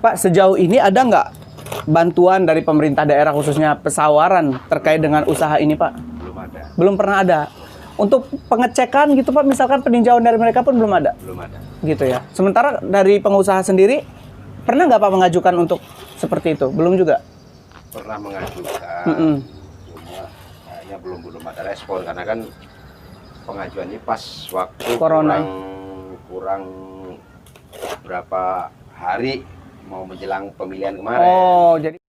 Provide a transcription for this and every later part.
Pak, sejauh ini ada nggak bantuan dari pemerintah daerah khususnya pesawaran terkait dengan usaha ini, Pak? Belum ada. Belum pernah ada. Untuk pengecekan gitu, Pak, misalkan peninjauan dari mereka pun belum ada? Belum ada. Gitu ya. Sementara dari pengusaha sendiri, pernah nggak Pak mengajukan untuk seperti itu? Belum juga? Pernah mengajukan, cuma kayaknya belum ada respon karena kan pengajuannya pas waktu Corona. kurang berapa hari mau menjelang pemilihan kemarin. Oh, jadi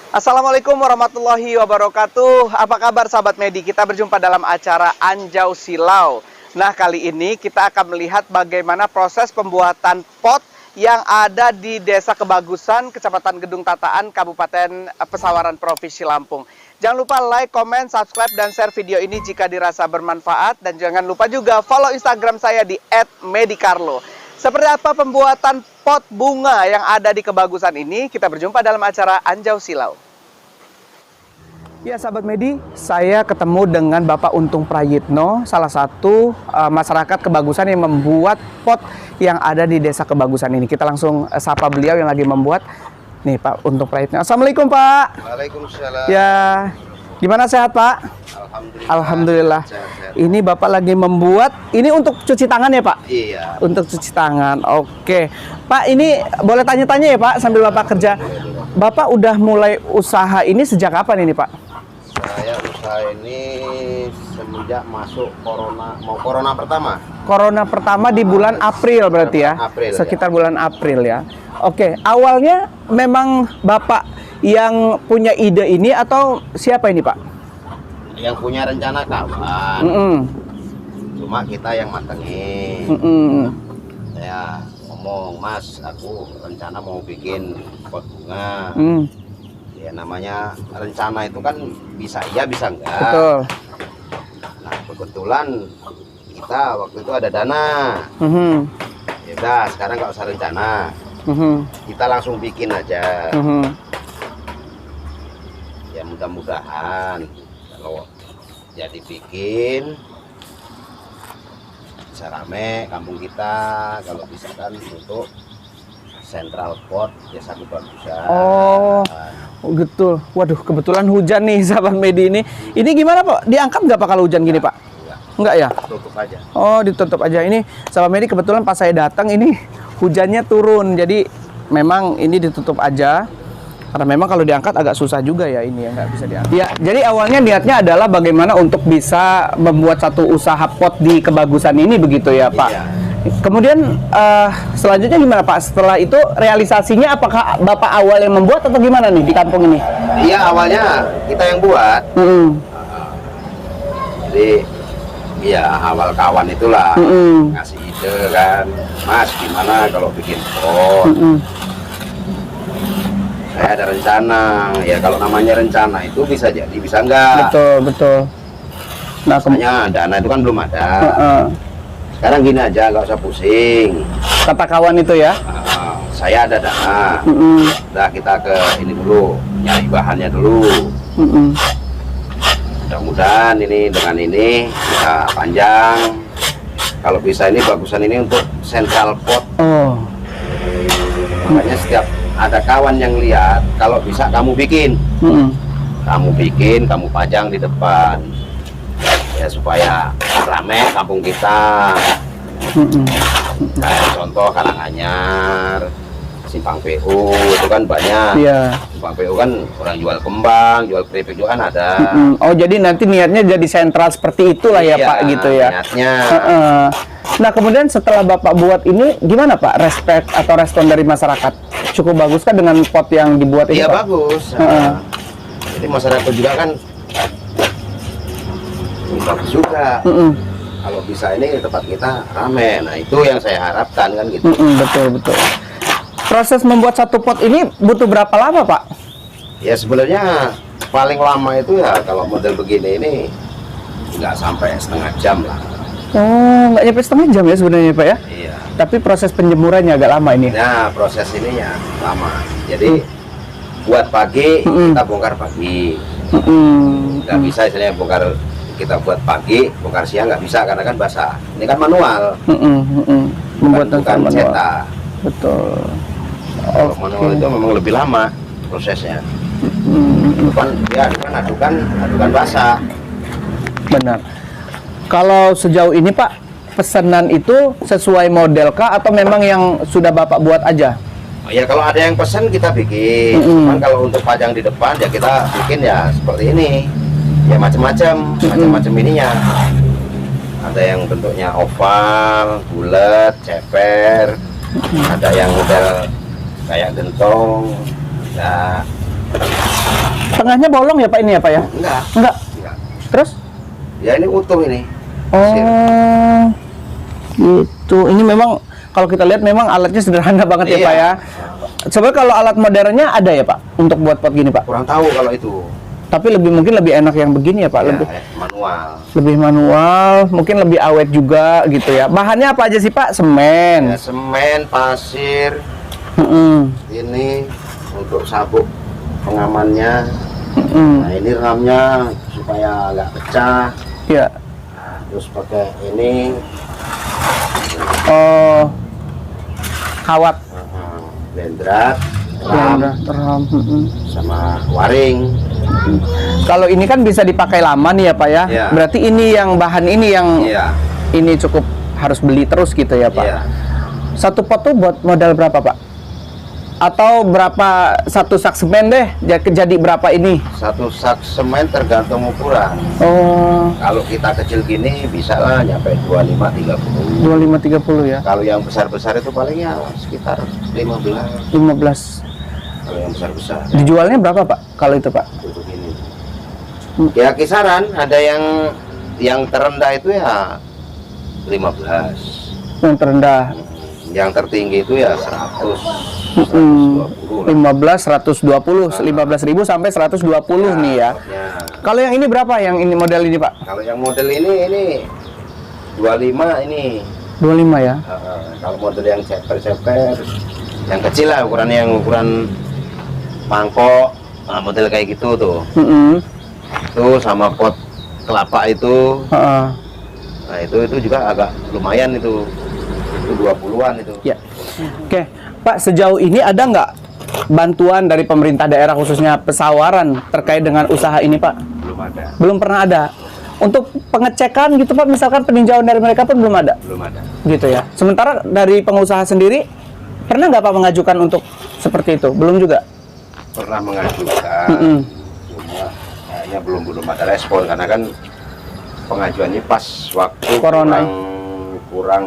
Assalamualaikum warahmatullahi wabarakatuh. Apa kabar sahabat Medi? Kita berjumpa dalam acara Anjau Silau. Nah, kali ini kita akan melihat bagaimana proses pembuatan pot yang ada di Desa Kebagusan, Kecamatan Gedung Tataan, Kabupaten Pesawaran, Provinsi Lampung. Jangan lupa like, comment, subscribe, dan share video ini jika dirasa bermanfaat. Dan jangan lupa juga follow Instagram saya di @medicarlo. Seperti apa pembuatan pot bunga yang ada di Kebagusan ini? Kita berjumpa dalam acara Anjau Silau. Ya sahabat Medi, saya ketemu dengan Bapak Untung Prayitno, salah satu masyarakat Kebagusan yang membuat pot yang ada di Desa Kebagusan ini. Kita langsung sapa beliau yang lagi membuat. Nih Pak Untung Prayitno. Assalamualaikum Pak. Waalaikumsalam. Ya, gimana sehat Pak? Alhamdulillah. Alhamdulillah. Sehat. Ini Bapak lagi membuat, ini untuk cuci tangan ya Pak? Iya. Untuk cuci tangan, oke. Pak, ini boleh tanya-tanya ya Pak sambil Bapak kerja. Bapak udah mulai usaha ini sejak kapan ini Pak? Saya usaha ini semenjak masuk corona pertama. Corona pertama di bulan April berarti ya? April, sekitar bulan April ya. Oke, awalnya memang Bapak yang punya ide ini atau siapa ini Pak? Yang punya rencana kawan. Cuma kita yang matengin. Saya ngomong, Mas, aku rencana mau bikin pot bunga. Ya namanya rencana itu kan bisa iya bisa enggak. Betul. Nah kebetulan kita waktu itu ada dana. Ya udah sekarang nggak usah rencana. Kita langsung bikin aja. Ya mudah-mudahan kalau jadi bikin bisa rame kampung kita, kalau bisa kan untuk Central Pot Desa Kebagusan. Oh, betul. Waduh, kebetulan hujan nih sahabat Medi ini. Ini gimana Pak? Diangkat nggak Pak kalau hujan gini Pak? Enggak ya? Tutup aja. Oh, ditutup aja. Ini sahabat Medi kebetulan pas saya datang ini hujannya turun. Jadi memang ini ditutup aja. Karena memang kalau diangkat agak susah juga ya ini ya, nggak bisa diangkat. Ya, jadi awalnya niatnya adalah bagaimana untuk bisa membuat satu usaha pot di Kebagusan ini begitu ya Pak? Iya. Kemudian selanjutnya gimana Pak? Setelah itu realisasinya apakah Bapak awal yang membuat atau gimana nih di kampung ini? Iya awalnya kita yang buat. Jadi ya awal kawan itulah ngasih ide kan, Mas gimana kalau bikin pot? Saya ada rencana. Ya kalau namanya rencana itu bisa jadi bisa enggak. Betul. Nah makanya dana itu kan belum ada. Sekarang gini aja, nggak usah pusing. Kata kawan itu ya? Saya ada dana. Udah kita ke ini dulu, nyari bahannya dulu. Mudah-mudahan ini dengan ini bisa panjang. Kalau bisa ini bagusan ini untuk Central Pot. Makanya setiap ada kawan yang lihat, kalau bisa kamu bikin. Kamu bikin, kamu pajang di depan. Ya supaya rame kampung kita. Kayak contoh Karanganyar, Simpang PU itu kan banyak. Iya. Simpang PU kan orang jual kembang, jual keripik juga kan ada. Oh jadi nanti niatnya jadi sentral seperti itulah ya Iya, Pak gitu ya? Niatnya. Nah kemudian setelah Bapak buat ini gimana Pak respect atau respon dari masyarakat? Cukup bagus kan dengan pot yang dibuat ini? Iya Pak? bagus. Jadi masyarakat juga kan bagus juga. Kalau bisa ini tempat kita rame. Nah itu yang saya harapkan kan gitu. Betul. Proses membuat satu pot ini butuh berapa lama, Pak? Ya sebenarnya paling lama itu ya kalau model begini ini nggak sampai setengah jam lah. Oh, nggak nyampe setengah jam ya sebenarnya, Pak ya? Iya. Tapi proses penjemurannya agak lama ini. Nah, proses ini ya lama. Jadi buat pagi kita bongkar pagi. Nggak bisa istilahnya bongkar, kita buat pagi, bongkar siang nggak bisa karena kan basah. Ini kan manual. Membuat bukan manual. cetak. Betul. Kalau manual itu memang lebih lama prosesnya. Adukan basah. Benar. Kalau sejauh ini Pak, pesanan itu sesuai model kah atau memang yang sudah Bapak buat aja? Ya kalau ada yang pesan kita bikin. Cuman kalau untuk pajang di depan ya kita bikin ya seperti ini. Ya macam-macam ininya. Ada yang bentuknya oval, bulat, ceper. Ada yang model kayak gentong. Nah, tengahnya bolong ya Pak ini ya Pak ya? Enggak. Terus? Ya ini utuh ini. Oh, gitu. Ini memang kalau kita lihat memang alatnya sederhana banget ya Pak ya. Coba kalau alat modernnya ada ya Pak untuk buat pot gini Pak? Kurang tahu kalau itu. Tapi mungkin lebih enak yang begini ya Pak, lebih manual. Lebih manual, mungkin lebih awet juga gitu ya. Bahannya apa aja sih Pak? Semen. Ya, semen, pasir. Ini untuk sabuk pengamannya. Nah ini ramnya supaya nggak pecah. Ya. Terus pakai ini. Oh, kawat. Bendrat, ram. Sama waring. Kalau ini kan bisa dipakai lama nih ya Pak ya. Berarti ini yang bahan ini yang ini cukup harus beli terus gitu ya Pak. Satu pot tuh buat modal berapa Pak? Atau berapa satu sak semen deh jadi berapa ini? Satu sak semen tergantung ukuran. Oh. Kalau kita kecil gini bisa lah nyampe 25-30. 25-30 ya. Kalau yang besar-besar itu palingnya sekitar 15. Kalau yang besar-besar. Dijualnya berapa Pak? Kalau itu Pak? Untuk ini. Ya kisaran ada yang terendah itu ya 15. Yang terendah. Yang tertinggi itu ya 100. 15, 120, 15.000 sampai 120 nih ya. Kalau yang ini berapa? Yang ini model ini Pak? Kalau yang model ini 25 ini. 25 ya. Kalau model yang ceper-ceper, yang kecil lah ukuran mangkok, nah, model kayak gitu tuh. Itu sama pot kelapa itu. Nah itu juga agak lumayan itu 20-an itu. Ya. Oke. Pak, sejauh ini ada nggak bantuan dari pemerintah daerah khususnya pesawaran terkait dengan usaha ini Pak? Belum ada. Belum pernah ada. Untuk pengecekan gitu Pak, misalkan peninjauan dari mereka pun belum ada? Belum ada. Gitu ya. Sementara dari pengusaha sendiri, pernah nggak Pak mengajukan untuk seperti itu? Belum juga? Pernah mengajukan. Cuma kayaknya belum ada respon karena kan pengajuannya pas waktu Corona. kurang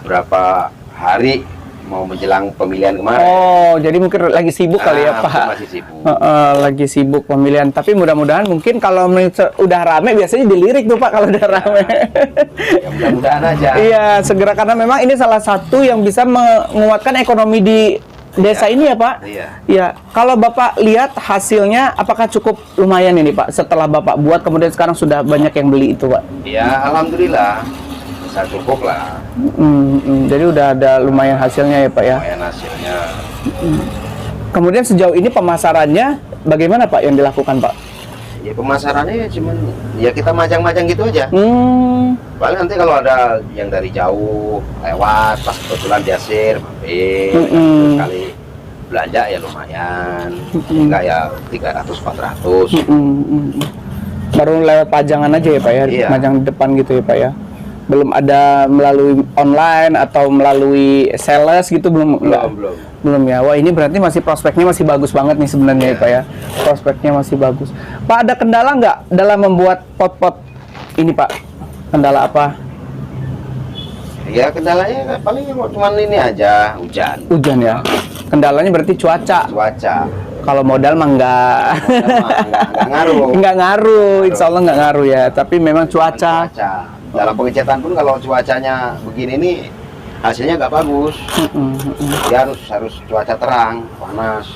berapa hari mau menjelang pemilihan kemarin. Oh, jadi mungkin lagi sibuk kali ya Pak? Masih sibuk. Lagi sibuk pemilihan. Tapi mudah-mudahan mungkin kalau udah rame biasanya dilirik tuh Pak kalau udah rame. Ya mudah-mudahan aja. Iya, segera karena memang ini salah satu yang bisa menguatkan ekonomi di desa ini ya Pak. Iya. Kalau Bapak lihat hasilnya, apakah cukup lumayan ini Pak? Setelah Bapak buat, kemudian sekarang sudah banyak yang beli itu Pak? Ya, alhamdulillah. Cukup lah. Jadi udah ada lumayan hasilnya ya Pak ya. Lumayan hasilnya. Kemudian sejauh ini pemasarannya bagaimana Pak yang dilakukan Pak? Ya pemasarannya cuman ya kita majang-majang gitu aja. Paling nanti kalau ada yang dari jauh lewat pas kebetulan diasir mampir sekali belanja ya lumayan. Enggak ya 300-400. Baru lewat pajangan aja ya Pak ya, pajang di depan gitu ya Pak ya. Belum ada melalui online atau melalui sales gitu belum ya. Wah, ini berarti masih prospeknya masih bagus banget nih sebenarnya ya Pak ya. Prospeknya masih bagus. Pak, ada kendala nggak dalam membuat pot-pot ini Pak? Kendala apa? Ya kendalanya paling cuma ini aja, hujan. Hujan ya. Kendalanya berarti cuaca. Kalau modal mah enggak ngaruh. Enggak ngaruh, insya Allah enggak ngaruh ya. Tapi memang cuaca. Dalam pengecetan pun kalau cuacanya begini nih hasilnya nggak bagus. Dia harus cuaca terang, panas.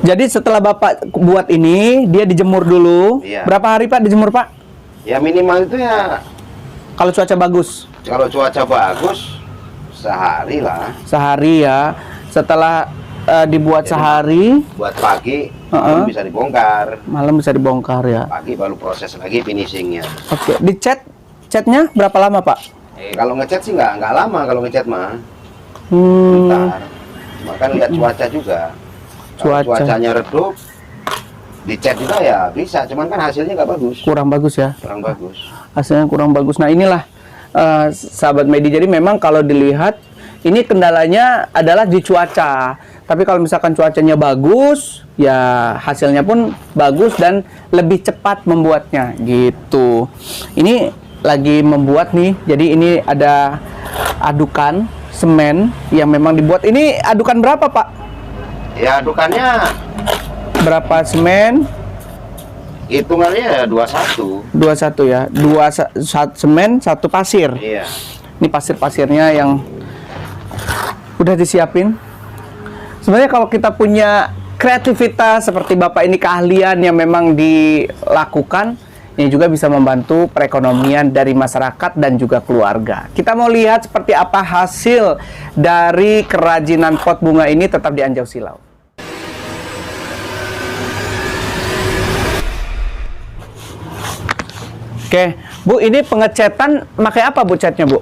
Jadi setelah Bapak buat ini, dia dijemur dulu. Iya. Berapa hari Pak dijemur Pak? Ya minimal itu ya, Kalau cuaca bagus? kalau cuaca bagus sehari lah. Sehari ya. Setelah dibuat Jadi, sehari, buat pagi malam bisa dibongkar. malam bisa dibongkar ya. Pagi baru proses lagi finishingnya. Oke, catnya berapa lama Pak? Kalau ngecat sih nggak lama kalau ngecat mah. Hmm, Bentar. Cuma kan lihat cuaca juga. Kalau Cuaca. cuacanya redup, dicat juga ya bisa. Cuman kan hasilnya nggak bagus. kurang bagus ya. Kurang bagus. Hasilnya kurang bagus. Nah inilah sahabat Medi. Jadi memang kalau dilihat ini kendalanya adalah di cuaca. Tapi kalau misalkan cuacanya bagus, ya hasilnya pun bagus dan lebih cepat membuatnya gitu. Ini lagi membuat nih. Jadi ini ada adukan semen yang memang dibuat. Ini adukan berapa Pak? Ya adukannya Berapa semen? hitungannya 21. 21 ya. 2 semen, 1 pasir. Iya. Ini pasir-pasirnya yang udah disiapin. Sebenarnya kalau kita punya kreativitas seperti Bapak ini, keahlian yang memang dilakukan, ini juga bisa membantu perekonomian dari masyarakat dan juga keluarga. Kita mau lihat seperti apa hasil dari kerajinan pot bunga ini, tetap di Anjau Silau. Oke, Bu, ini pengecetan pakai apa Bu catnya Bu?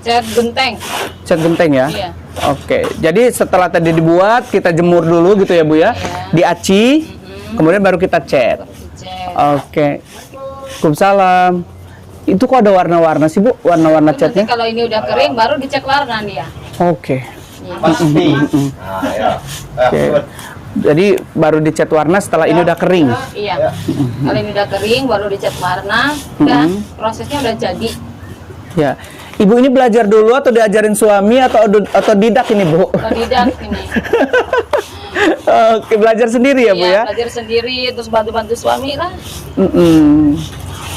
Cat genteng. Cat genteng ya? Iya. Oke, jadi setelah tadi dibuat, kita jemur dulu gitu ya Bu ya? Iya. Diaci, kemudian baru kita cat. Cat. Oke. Waalaikumsalam. Itu kok ada warna-warna sih Bu? Warna-warna Nanti catnya? kalau ini udah kering baru dicek warna dia. Oke. Iya. Pasti. Nah, ya. Oke. Jadi baru dicat warna setelah ini udah kering. Iya. Kalau ini udah kering baru dicat warna, udah prosesnya udah jadi. Ya. Ibu ini belajar dulu atau diajarin suami atau didak ini Bu? Otodidak ini. Oke, belajar sendiri ya Bu ya? Iya, belajar sendiri terus bantu-bantu suami lah.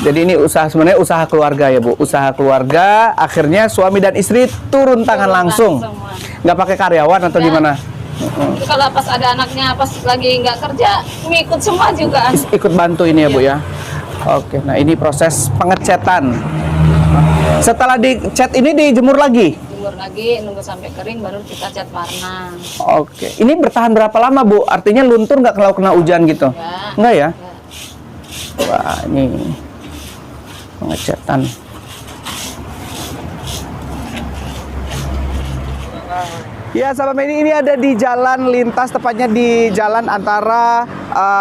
Jadi ini usaha, sebenarnya usaha keluarga ya Bu, usaha keluarga. Akhirnya suami dan istri turun tangan langsung, semua. nggak pakai karyawan atau Ya. gimana? Itu kalau pas ada anaknya pas lagi nggak kerja, ngikut semua juga. Ikut bantu ini ya Bu ya. Oke, nah ini proses pengecetan. Setelah dicat ini dijemur lagi. Jemur lagi, nunggu sampai kering baru kita cat warna. Oke, ini bertahan berapa lama Bu? Artinya luntur nggak kalau kena hujan gitu? Ya. Nggak ya? Ya. Wah, ini pengecatan. Ya, sahabat Medi, ini ada di jalan lintas, tepatnya di jalan antara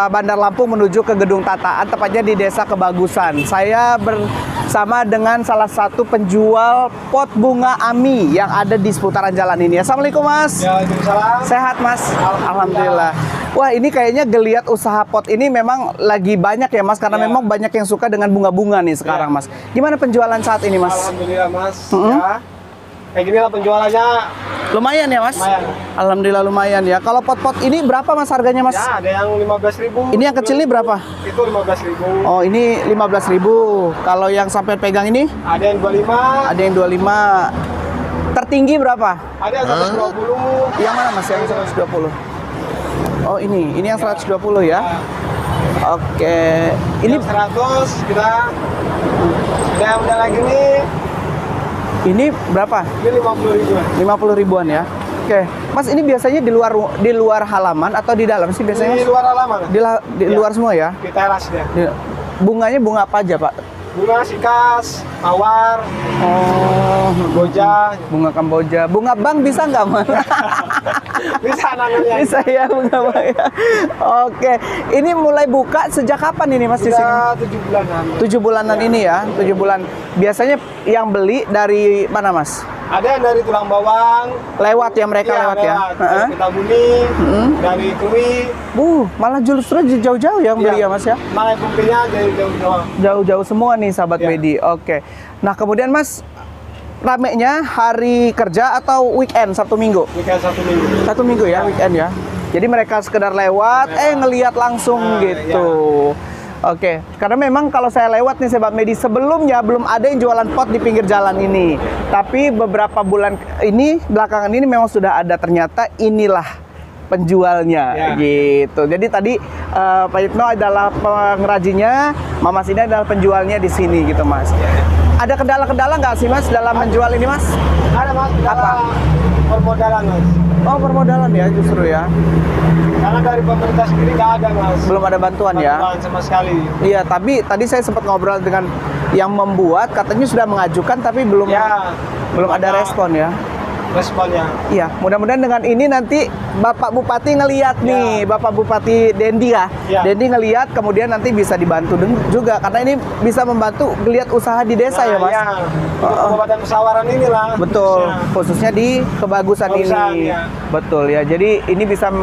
Bandar Lampung menuju ke Gedung Tataan, tepatnya di Desa Kebagusan. Saya bersama dengan salah satu penjual pot bunga AMI yang ada di seputaran jalan ini. Assalamualaikum Mas. Ya, Waalaikumsalam. Sehat Mas? Alhamdulillah. Wah, ini kayaknya geliat usaha pot ini memang lagi banyak ya Mas, karena memang banyak yang suka dengan bunga-bunga nih sekarang Mas. Gimana penjualan saat ini Mas? Alhamdulillah Mas. Ya. Kayak gini lah penjualannya. Lumayan ya Mas? Lumayan. Alhamdulillah lumayan ya. Kalau pot-pot ini berapa Mas harganya Mas? Ya, ada yang 15.000. Ini yang kecil ini berapa? Itu 15.000. Oh, ini 15.000. Kalau yang sampai pegang ini Ada yang 25. ada yang 25. Tertinggi berapa? Ada yang 120. Yang mana Mas? Yang 120. Oh, ini yang 120 ya. Oke. Ini Yang 100 kita. Ada yang udah lagi nih. ini berapa? Ini 50.000. 50 ribuan ya. Oke. Mas, ini biasanya di luar halaman atau di dalam sih biasanya Di Mas? luar halaman. Di luar semua ya? Di teras dia. Bunganya bunga apa aja, Pak? Bunga sikas, mawar, Oh, boja. bunga kamboja. Bunga bang bisa nggak, Mas? Bisa namanya. Bisa ya, bunga bang ya. Oke. Ini mulai buka sejak kapan ini, Mas, di sini? Sudah 7 bulanan. 7 bulanan ini ya, 7 bulan. Biasanya yang beli dari mana, Mas? Ada yang dari tulang bawang. Lewat ya, mereka Iya, lewat ya? Dari Petabuni, dari Krui. Malah justru jauh-jauh yang beli ya, Mas ya? Malah buktinya dari jauh-jauh. Jauh-jauh semua nih, sahabat Iya. Medi. Oke. Nah, kemudian Mas, ramenya hari kerja atau weekend, Sabtu Minggu? Weekend 1 minggu. Satu minggu ya, weekend ya. Jadi mereka sekedar lewat, ngelihat langsung Nah, gitu. Oke, karena memang kalau saya lewat nih Sobat Medi, sebelumnya belum ada yang jualan pot di pinggir jalan ini. Tapi beberapa bulan ini, belakangan ini memang sudah ada, ternyata inilah penjualnya, gitu. Jadi tadi Pak Yitno adalah pengrajinnya, Mas ini adalah penjualnya di sini gitu Mas. Ada kendala-kendala nggak sih Mas dalam menjual ini Mas? Ada Mas, Apa? permodalan Mas. Oh, permodalan ya justru ya. Karena dari pemerintah sendiri nggak ada Mas. Belum ada bantuan ya? Bantuan sama sekali. Iya, tapi tadi saya sempat ngobrol dengan yang membuat, katanya sudah mengajukan tapi belum ada respon ya. Responnya. Iya, mudah-mudahan dengan ini nanti Bapak Bupati ngelihat nih, Bapak Bupati Dendi ya. Dendi ngelihat, kemudian nanti bisa dibantu juga karena ini bisa membantu geliat usaha di desa ya Mas. Iya. Pengobatan musyawarah inilah. Betul, khususnya di kebagusan ini. Ya. Betul ya. Jadi ini bisa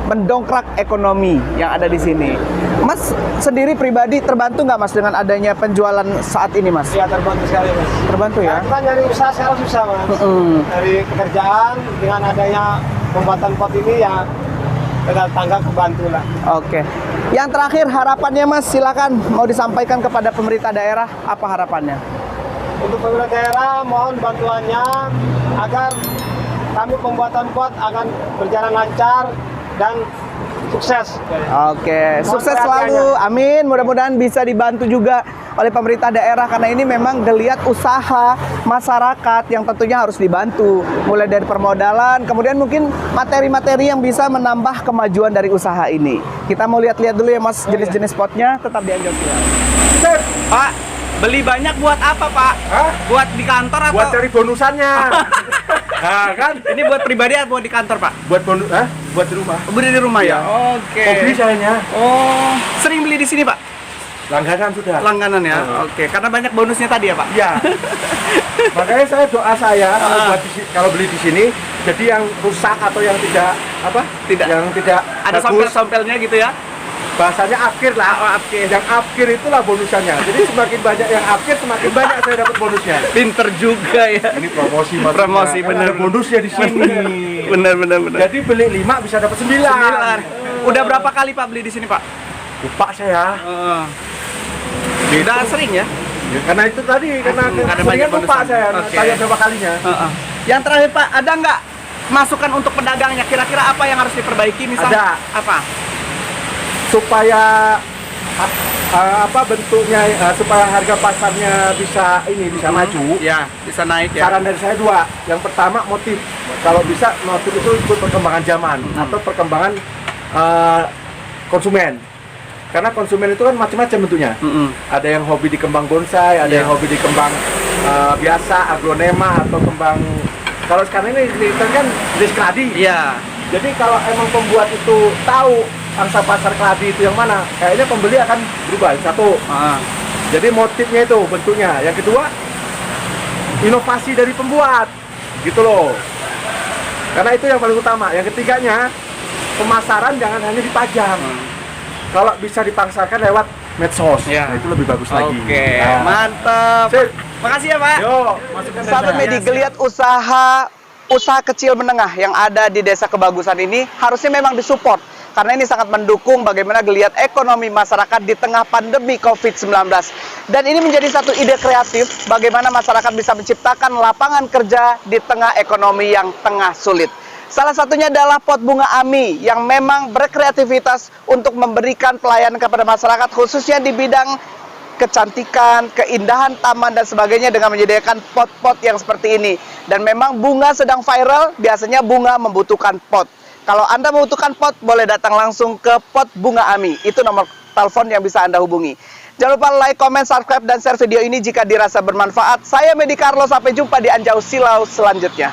mendongkrak ekonomi yang ada di sini. Mas sendiri pribadi terbantu nggak Mas dengan adanya penjualan saat ini Mas? Iya, terbantu sekali Mas. Terbantu ya? Kita nyari usaha sekarang susah Mas. Dari pekerjaan dengan adanya pembuatan pot ini ya kita tanggap kebantu lah. Oke. Yang terakhir harapannya Mas, silakan mau disampaikan kepada pemerintah daerah, apa harapannya? Untuk pemerintah daerah mohon bantuannya agar kami pembuatan pot akan berjalan lancar dan sukses. Oke, sukses selalu. Amin. Mudah-mudahan bisa dibantu juga oleh pemerintah daerah karena ini memang geliat usaha masyarakat yang tentunya harus dibantu. Mulai dari permodalan, kemudian mungkin materi-materi yang bisa menambah kemajuan dari usaha ini. Kita mau lihat-lihat dulu ya Mas jenis-jenis potnya, tetap di Anjau Silau. Pak, beli banyak buat apa Pak? Hah? Buat di kantor atau? Buat cari bonusannya. Nah, kan? Ini buat pribadi atau buat di kantor Pak? Buat bonus, buat di rumah. Beli di rumah ya? Oke. Hobi sayanya. Oh, sering beli di sini Pak? Langganan sudah. Langganan ya? Oke, karena banyak bonusnya tadi ya Pak? Iya. Makanya saya doa saya kalau beli di sini, jadi yang rusak atau yang tidak yang tidak ada bagus, sompel-sompelnya gitu ya? bahasanya akhir lah. Yang akhir itulah bonusannya. Jadi semakin banyak yang akhir, semakin banyak saya dapat bonusnya. Pinter juga ya. Ini promosi maksudnya. Promosi bener. Ada bonusnya di sini. bener. Jadi beli 5 bisa dapat 9. Udah berapa kali Pak beli di sini Pak? Lupa saya. Udah sering ya? Ya, karena itu tadi, karena seringan lupa saya. Tanya berapa kalinya. Yang terakhir Pak, ada nggak masukan untuk pedagangnya? Kira-kira apa yang harus diperbaiki misalnya? Ada. Apa? Supaya bentuknya, supaya harga pasarnya bisa maju. Ya, bisa naik ya. Saran dari saya 2. Yang pertama motif. Kalau bisa motif itu ikut perkembangan zaman atau perkembangan konsumen. Karena konsumen itu kan macam-macam bentuknya. Ada yang hobi di kembang bonsai, ada yang hobi di kembang biasa, aglonema atau kembang. Kalau sekarang ini kan jenis keladi. Iya. Jadi kalau emang pembuat itu tahu angsa pasar keladi itu yang mana, kayaknya pembeli akan berubah. Satu. Jadi motifnya itu bentuknya. Yang kedua, inovasi dari pembuat, gitu loh. Karena itu yang paling utama. Yang ketiganya, pemasaran jangan hanya dipajang. Kalau bisa dipasarkan lewat medsos, nah itu lebih bagus lagi. Oke, mantap. Sip. Makasih ya Pak. Yo, masukkan Sahabat Medi, geliat usaha kecil menengah yang ada di Desa Kebagusan ini harusnya memang disupport karena ini sangat mendukung bagaimana geliat ekonomi masyarakat di tengah pandemi COVID-19. Dan ini menjadi satu ide kreatif bagaimana masyarakat bisa menciptakan lapangan kerja di tengah ekonomi yang tengah sulit. Salah satunya adalah pot bunga AMI yang memang berkreativitas untuk memberikan pelayanan kepada masyarakat khususnya di bidang kecantikan, keindahan taman dan sebagainya dengan menyediakan pot-pot yang seperti ini. Dan memang bunga sedang viral, biasanya bunga membutuhkan pot. Kalau Anda membutuhkan pot, boleh datang langsung ke pot bunga AMI. Itu nomor telepon yang bisa Anda hubungi. Jangan lupa like, comment, subscribe, dan share video ini jika dirasa bermanfaat. Saya Medi Carlo, sampai jumpa di Anjau Silau selanjutnya.